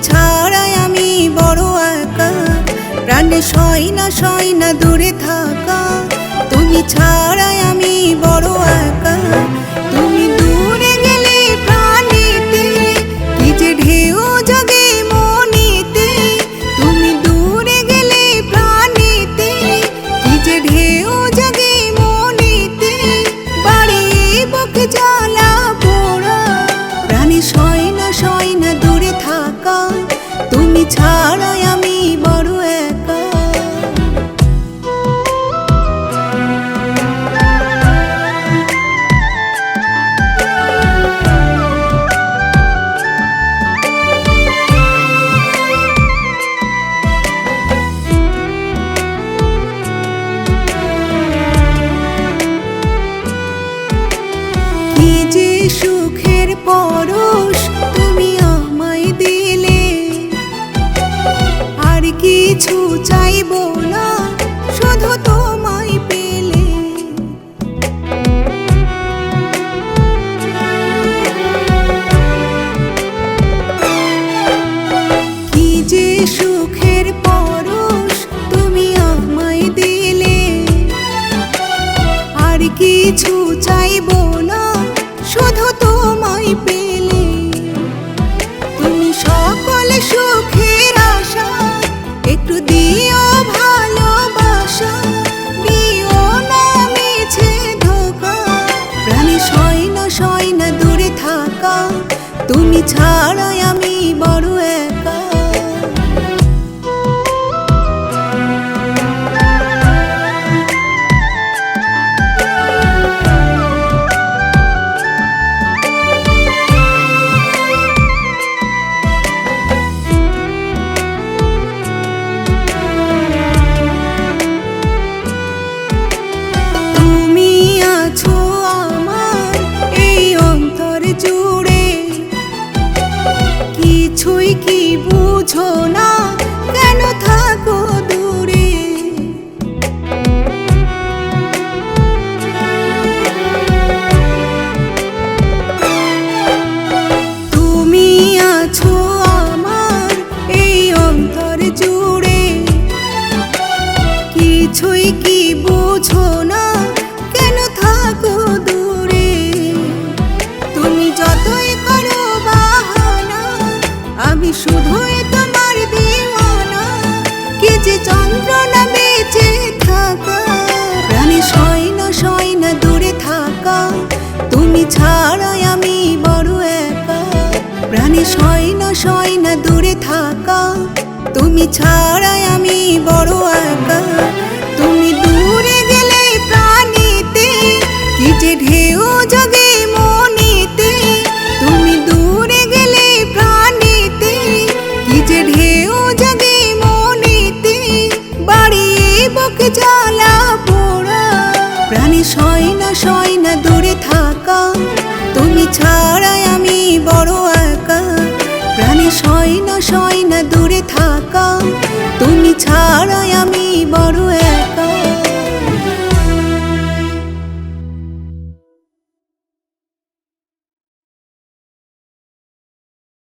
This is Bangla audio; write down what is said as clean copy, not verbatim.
ছাড়াই আমি বড় একা, প্রাণে সয় না দূরে থাকা। তুমি ছাড়াই আমি বড় একা। তুমি দূরে গেলে প্রাণেতে কি যে ঢেউ জাগে মনেতে। তুমি দূরে গেলে প্রাণেতে কি যে ঢেউ জাগে মনেতে। বাড়িয়ে বুকে জ্বালা পোড়া, প্রাণে সয় না দূরে থাকা। তুমি ছাড়াই আমি বড় একা। কি যে সুখের পরশ তুমি আমায় দিলে, আর কিছু চাইবো না শুধু তোমায় পেলে। কি যে সুখের পরশ তুমি আমায় দিলে, আর কিছু চাইবো না শুধু তোমায় পেলে। তুমি সকল সুখের আশা, একটু দিও ভালোবাসা। দিও না মিছে ধোঁকা, প্রাণে সয় না দূরে থাকা। তুমি ছাড়াই আমি বড় একা। জুড়ে কিছুই কি বুঝো না, কেন থাকো দূরে। তুমি আছো আমার এই অন্তর জুড়ে, কিছুই কি বুঝো না, কেন থাকো দূরে। তুমি যতই করো বাহানা, আমি শুধুই তোমার দিওয়ানা। কি যে যন্ত্রণা বেঁচে থাকা, প্রাণে সয় না দূরে থাকা। তুমি ছাড়াই আমি বড় একা। প্রাণে সয় না দূরে থাকা। তুমি ছাড়াই আমি বড় একা। তুমি দূরে গেলে প্রাণেতে কি যে ঢেউ জাগে মনেতে। তুমি দূরে গেলে প্রাণেতে কি যে ঢেউ জাগে মনেতে। বাড়িয়ে বুকে জ্বালা পোড়া, প্রাণে সয় না দূরে থাকা। তুমি ছাড়াই আমি বড় একা। প্রাণে সয় না দূরে থাকা। তুমি ছাড়াই আমি বড় একা।